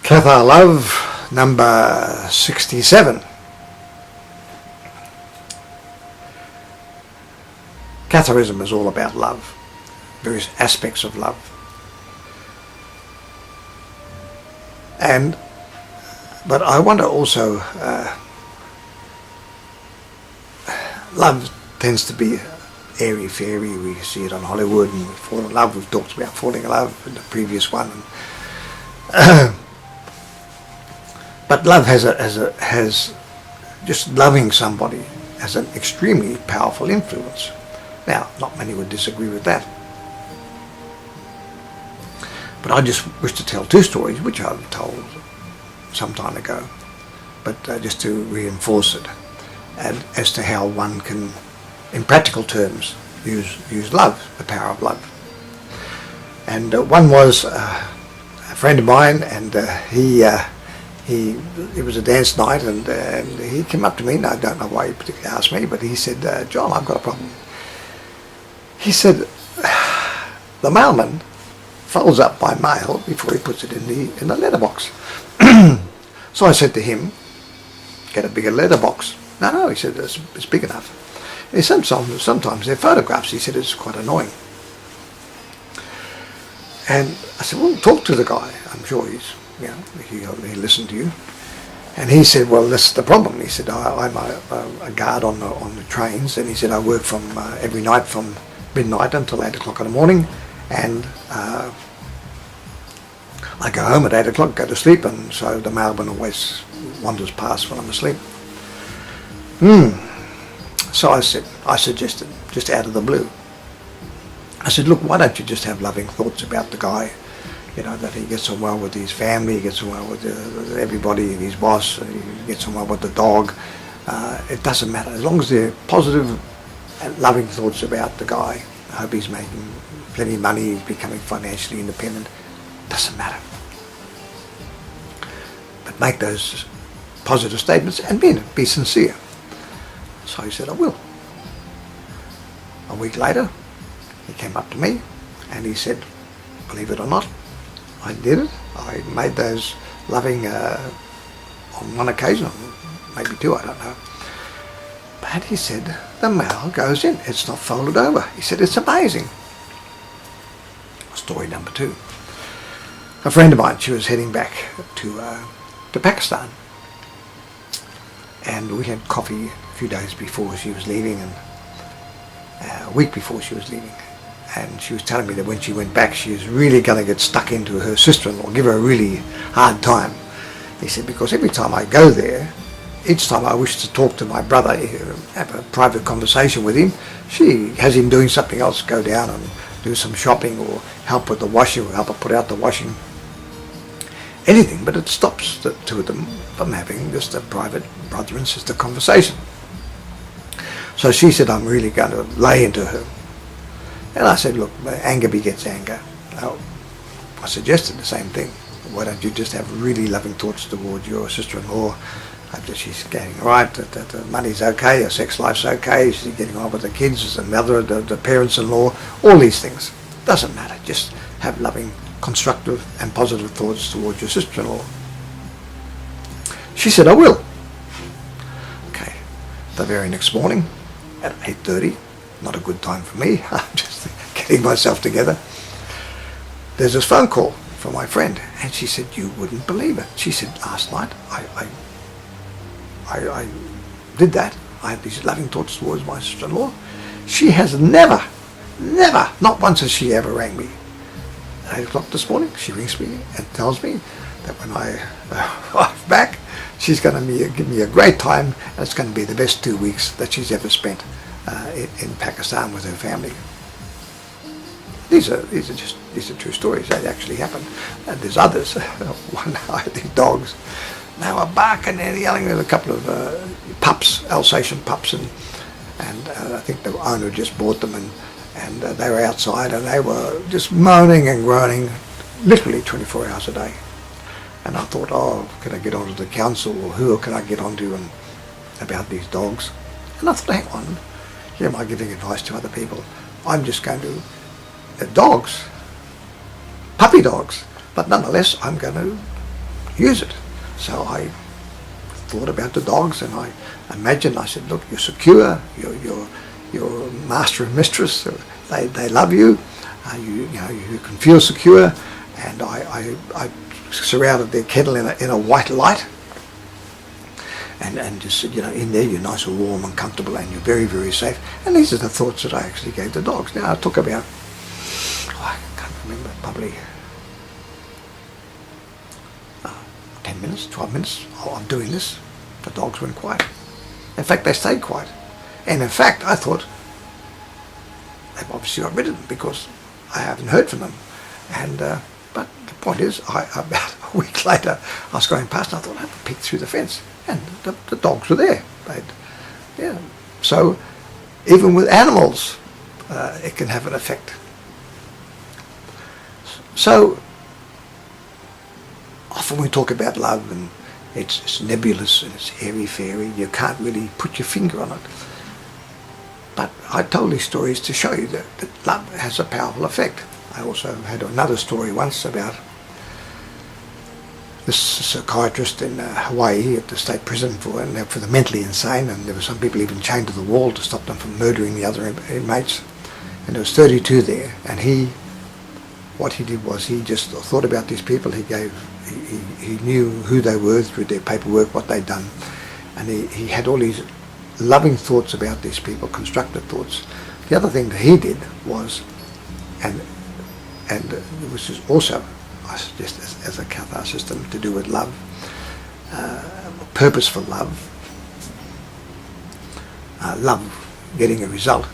Cathar Love, number 67. Catharism is all about love, various aspects of love. But I wonder also, love tends to be airy-fairy. We see it on Hollywood, and we fall in love. We've talked about falling in love in the previous one. But love has just loving somebody has an extremely powerful influence. Now, not many would disagree with that. But I just wish to tell two stories, which I've told some time ago, but just to reinforce it, and as to how one can, in practical terms, use love, the power of love. And one was a friend of mine, and it was a dance night, and he came up to me, and I don't know why he particularly asked me, but he said, "John, I've got a problem." He said, "The mailman folds up my mail before he puts it in the letterbox." So I said to him, "Get a bigger letterbox." No, he said, it's big enough. He said, sometimes they're photographs. He said, it's quite annoying. And I said, well, talk to the guy. I'm sure he'll listen to you. And he said, well, this is the problem. He said, I'm a guard on the trains, and he said, I work from every night from midnight until 8 o'clock in the morning, and I go home at 8 o'clock, go to sleep, and so the mailman always wanders past when I'm asleep. So I suggested, just out of the blue, I said, look, why don't you just have loving thoughts about the guy, that he gets on well with his family, he gets on well with everybody, his boss, he gets on well with the dog. It doesn't matter, as long as they're positive and loving thoughts about the guy. I hope he's making plenty of money, he's becoming financially independent. Doesn't matter. But make those positive statements and be sincere. So he said, I will. A week later, he came up to me and he said, believe it or not, I did it. I made those loving, on one occasion, maybe two, I don't know. But he said, the mail goes in, it's not folded over. He said, it's amazing. Story number 2. A friend of mine, she was heading back to Pakistan. And we had coffee a few days before she was leaving, and a week before she was leaving. And she was telling me that when she went back, she was really going to get stuck into her sister-in-law, give her a really hard time. He said, because every time I go there, each time I wish to talk to my brother, have a private conversation with him, she has him doing something else, go down and do some shopping or help with the washing or help her put out the washing. Anything, but it stops the two of them from having just a private brother and sister conversation. So she said, I'm really going to lay into her. And I said, look, anger begets anger. I suggested the same thing. Why don't you just have really loving thoughts towards your sister-in-law? That she's getting right, that the money's okay, her sex life's okay, she's getting on with the kids, the mother, the parents-in-law, all these things. Doesn't matter, just have loving, constructive and positive thoughts towards your sister-in-law. She said, I will. Okay, the very next morning at 8:30, not a good time for me, I'm just getting myself together. There's this phone call from my friend, and she said, you wouldn't believe it. She said, last night I did that. I had these loving thoughts towards my sister-in-law. She has never, not once has she ever rang me. At 8 o'clock this morning, she rings me and tells me that when I arrive back, she's going to give me a great time, and it's going to be the best 2 weeks that she's ever spent in Pakistan with her family. These are true stories. They actually happened. And there's others. One, I had these dogs. They were barking and yelling. There were a couple of pups, Alsatian pups, and I think the owner just bought them, and they were outside, and they were just moaning and groaning, literally 24 hours a day. And I thought, oh, can I get onto the council, or who can I get onto about these dogs? And I thought, hang on, here am I giving advice to other people. I'm just going to, dogs, puppy dogs, but nonetheless, I'm going to use it. So I thought about the dogs, and I imagined, I said, look, you're secure, you're master and mistress, they love you, you can feel secure, and I surrounded their kennel in a white light, and just said, in there you're nice and warm and comfortable, and you're very, very safe. And these are the thoughts that I actually gave the dogs. Now, it took about, I can't remember, probably 10 minutes, 12 minutes of doing this. The dogs went quiet. In fact, they stayed quiet. And in fact, I thought, they've obviously got rid of them because I haven't heard from them. And but the point is, about a week later, I was going past and I thought I'd peek through the fence. And the dogs were there. So even with animals, it can have an effect. So often we talk about love, and it's nebulous and it's airy-fairy. You can't really put your finger on it. But I told these stories to show you that love has a powerful effect. I also had another story once about this psychiatrist in Hawaii at the state prison for the mentally insane, and there were some people even chained to the wall to stop them from murdering the other inmates. And there was 32 there, and what he did was he just thought about these people. He knew who they were through their paperwork, what they'd done, and he had all these loving thoughts about these people, constructive thoughts. The other thing that he did was, and which is also, I suggest, as a Cathar system, to do with love, purposeful love, love getting a result,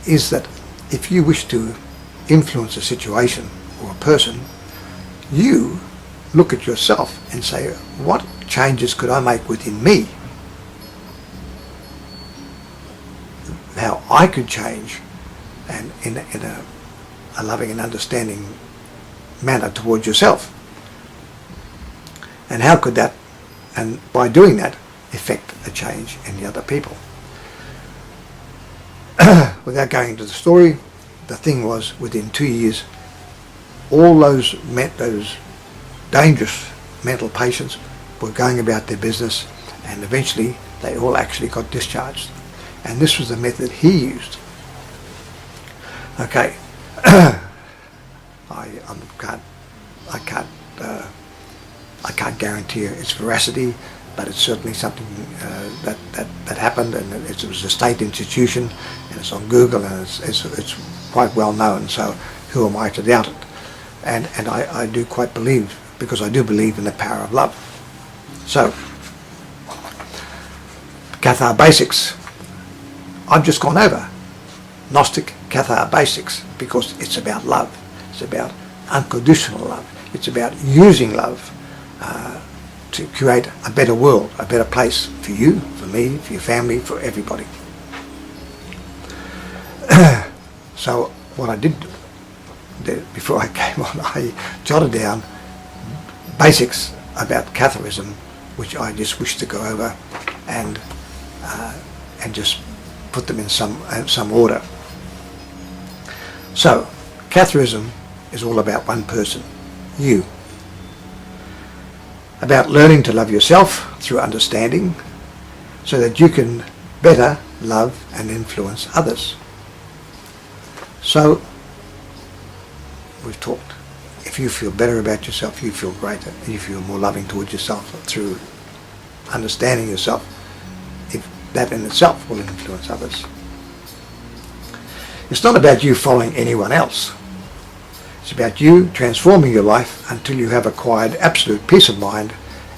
is that if you wish to influence a situation or a person, you look at yourself and say, what changes could I make within me? How I could change, and in a loving and understanding manner towards yourself. And how could that, and by doing that, effect a change in the other people? Without going into the story, the thing was, within 2 years, all those dangerous mental patients were going about their business, and eventually they all actually got discharged. And this was the method he used. Okay, I can't guarantee its veracity, but it's certainly something that happened, and it was a state institution, and it's on Google, and it's quite well known. So who am I to doubt it? And I do quite believe, because I do believe in the power of love. So Cathar basics, I've just gone over Gnostic Cathar basics, because it's about love. It's about unconditional love. It's about using love to create a better world, a better place for you, for me, for your family, for everybody. So what I did before I came on, I jotted down basics about Catharism, which I just wish to go over and just put them in some order. So Catharism is all about one person, you. About learning to love yourself through understanding, so that you can better love and influence others. So we've talked, if you feel better about yourself, you feel greater, you feel more loving towards yourself through understanding yourself. If that in itself will influence others. It's not about you following anyone else. It's about you transforming your life until you have acquired absolute peace of mind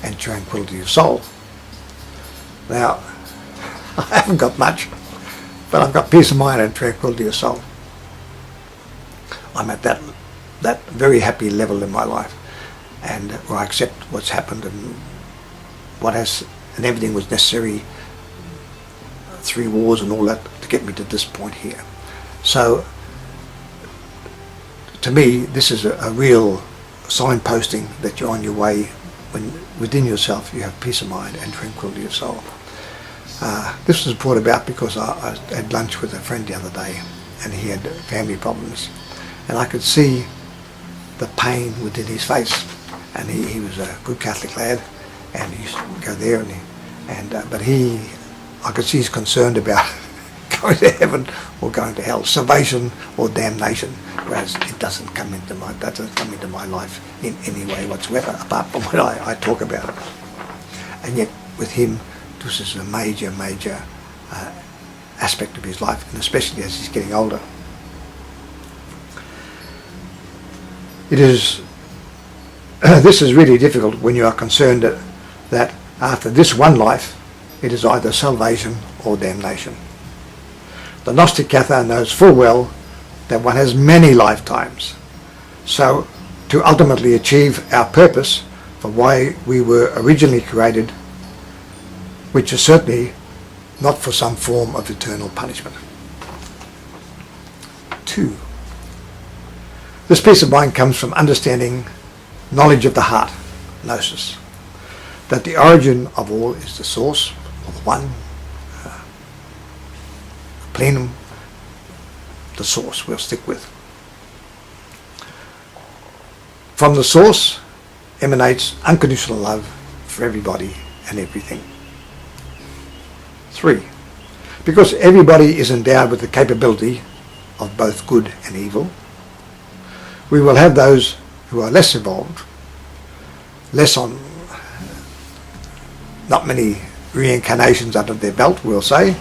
and tranquility of soul. Now, I haven't got much, but I've got peace of mind and tranquility of soul. I'm at that very happy level in my life, and where I accept what's happened and and everything was necessary, 3 wars and all that, to get me to this point here. So to me, this is a real signposting that you're on your way, when within yourself you have peace of mind and tranquility of soul. This was brought about because I had lunch with a friend the other day, and he had family problems, and I could see the pain within his face, and he was a good Catholic lad, and he used to go there, but I could see he's concerned about going to heaven or going to hell, salvation or damnation, whereas it doesn't come into my life in any way whatsoever, apart from what I talk about it. And yet with him, this is a major aspect of his life, and especially as he's getting older. This is really difficult when you are concerned that after this one life it is either salvation or damnation. The Gnostic Cathar knows full well that one has many lifetimes, so to ultimately achieve our purpose for why we were originally created, which is certainly not for some form of eternal punishment. 2. This peace of mind comes from understanding knowledge of the heart, gnosis, that the origin of all is the source, or the one, plenum, the source we'll stick with. From the source emanates unconditional love for everybody and everything. 3. Because everybody is endowed with the capability of both good and evil, we will have those who are less evolved, not many reincarnations under their belt, we'll say,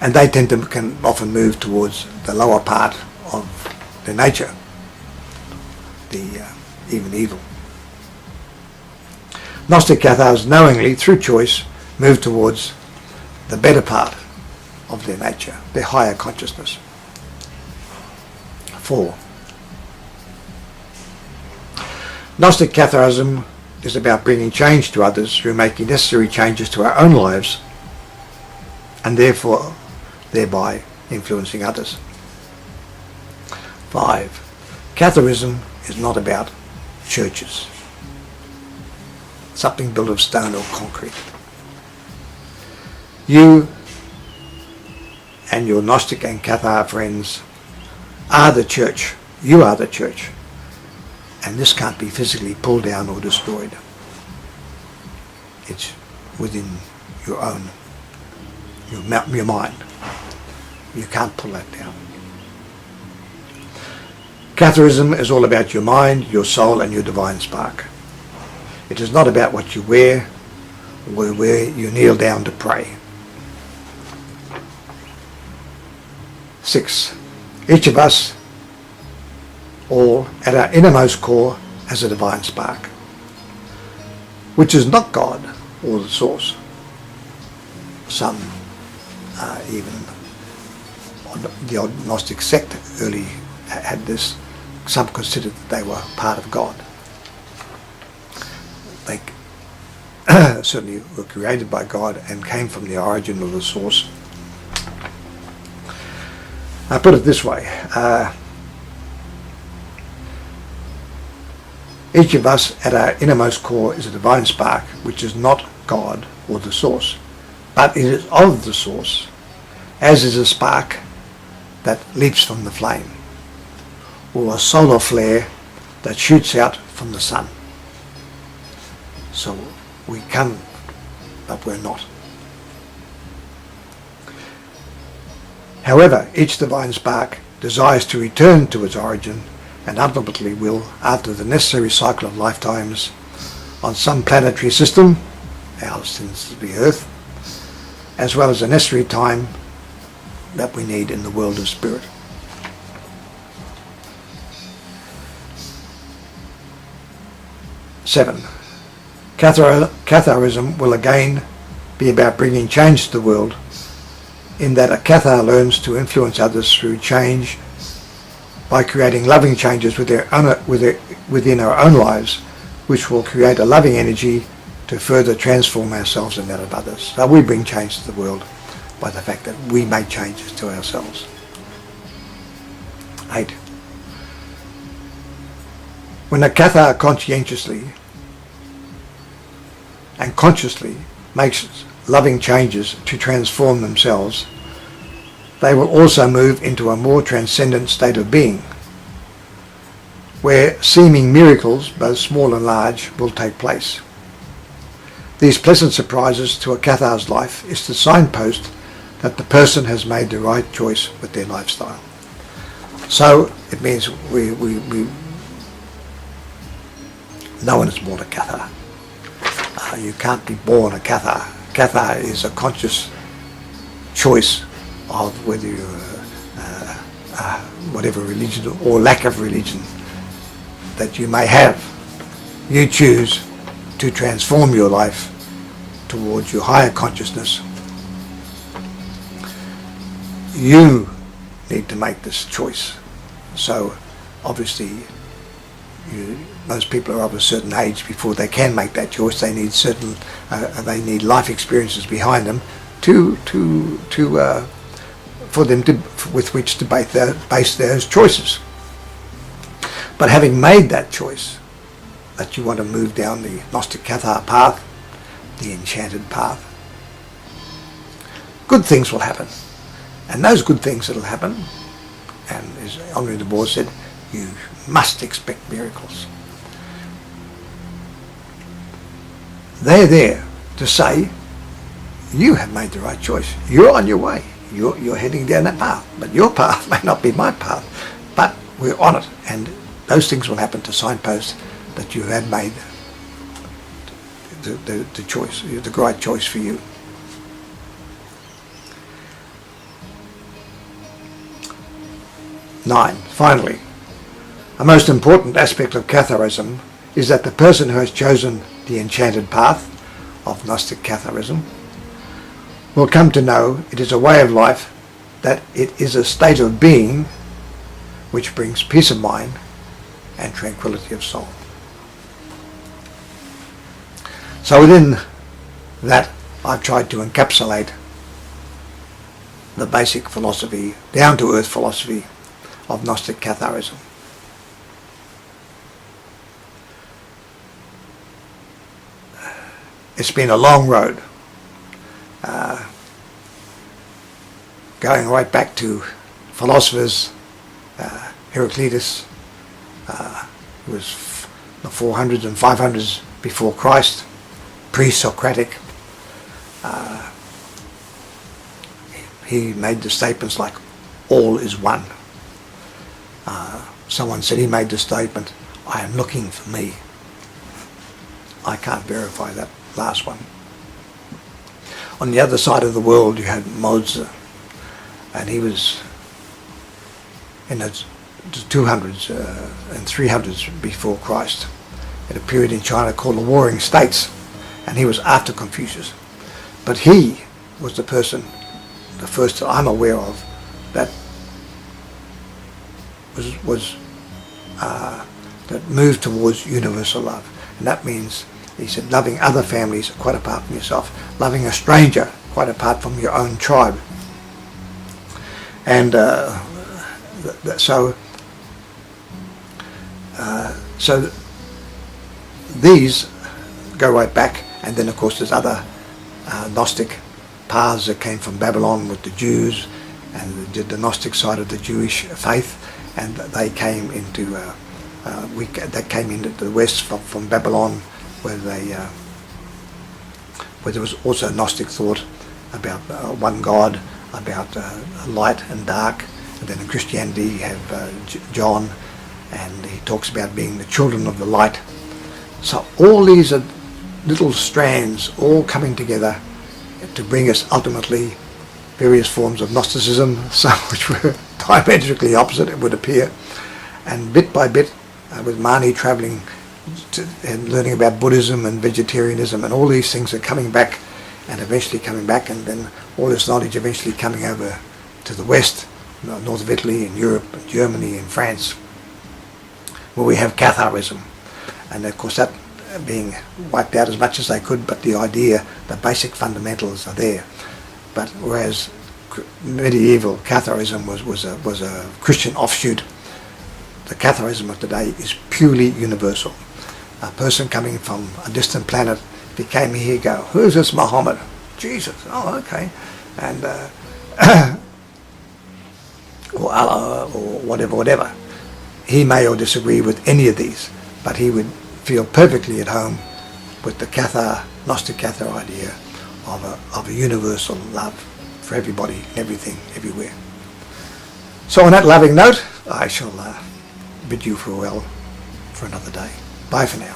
and they can often move towards the lower part of their nature, even evil. Gnostic Cathars knowingly, through choice, move towards the better part of their nature, their higher consciousness. 4. Gnostic Catharism is about bringing change to others through making necessary changes to our own lives and thereby influencing others. 5. Catharism is not about churches, something built of stone or concrete. You and your Gnostic and Cathar friends are the church. You are the church. And this can't be physically pulled down or destroyed. It's within your mind. You can't pull that down. Catharism is all about your mind, your soul and your divine spark. It is not about what you wear or where you kneel down to pray. 6. Each of us, all at our innermost core, has a divine spark, which is not God or the source. Some, even the old Gnostic sect early had this. Some considered that they were part of God. They certainly were created by God and came from the origin of the source. I put it this way. Each of us at our innermost core is a divine spark, which is not God or the source, but it is of the source, as is a spark that leaps from the flame, or a solar flare that shoots out from the sun. So we come, but we're not. However, each divine spark desires to return to its origin and ultimately will, after the necessary cycle of lifetimes on some planetary system, ours tends to be Earth, as well as the necessary time that we need in the world of spirit. 7. Catharism will again be about bringing change to the world, in that a Cathar learns to influence others through change by creating loving changes within our own lives, which will create a loving energy to further transform ourselves and that of others. So we bring change to the world by the fact that we make changes to ourselves. 8. When a Cathar conscientiously and consciously makes loving changes to transform themselves, they will also move into a more transcendent state of being, where seeming miracles, both small and large, will take place. These pleasant surprises to a Cathar's life is the signpost that the person has made the right choice with their lifestyle. So it means no one is born a Cathar. You can't be born a Cathar. Cathar is a conscious choice of whether you whatever religion or lack of religion that you may have. You choose to transform your life towards your higher consciousness. You need to make this choice. So obviously most people are of a certain age before they can make that choice. They need certain they need life experiences behind them for them to with which to base those choices. But having made that choice that you want to move down the Gnostic Cathar path, the enchanted path, good things will happen. And those good things that will happen, and as Henri de Boer said, you must expect miracles. They're there to say, you have made the right choice. You're on your way. You're heading down that path. But your path may not be my path. But we're on it. And those things will happen to signpost that you have made the choice, the right choice for you. Nine, finally, a most important aspect of Catharism is that the person who has chosen the enchanted path of Gnostic Catharism will come to know it is a way of life, that it is a state of being which brings peace of mind and tranquility of soul. So within that, I've tried to encapsulate the basic philosophy, down-to-earth philosophy of Gnostic Catharism. It's been a long road, going right back to philosophers, Heraclitus, who was the 400s and 500s before Christ, pre-Socratic. He made the statements like, all is one. Someone said he made the statement, I am looking for me. I can't verify that last one. On the other side of the world you had Mozart, and he was in the 200s and 300s before Christ, at a period in China called the Warring States, and he was after Confucius. But he was the person, the first that I'm aware of, that that moved towards universal love. And that means, he said, loving other families quite apart from yourself, loving a stranger quite apart from your own tribe. And so these go right back, and then of course there's other Gnostic paths that came from Babylon with the Jews, and did the Gnostic side of the Jewish faith, and they came into that came into the West from Babylon, where there was also Gnostic thought about one God, about light and dark. And then in Christianity you have John, and he talks about being the children of the light. So all these are little strands all coming together to bring us ultimately various forms of Gnosticism, some which were diametrically opposite, it would appear. And bit by bit, with Mani travelling and learning about Buddhism and vegetarianism, and all these things are coming back, and eventually coming back, and then all this knowledge eventually coming over to the West, north of Italy and Europe and Germany and France, where we have Catharism. And of course that being wiped out as much as they could, but the idea, the basic fundamentals are there. But whereas medieval Catharism was a Christian offshoot, the Catharism of today is purely universal. A person coming from a distant planet, if he came here, go, who's this Muhammad? Jesus. Oh, okay. And or Allah or whatever. he may or disagree with any of these, but he would feel perfectly at home with the Cathar, Gnostic Cathar idea of a universal love for everybody and everything, everywhere. So on that loving note, I shall bid you farewell for another day. Bye for now.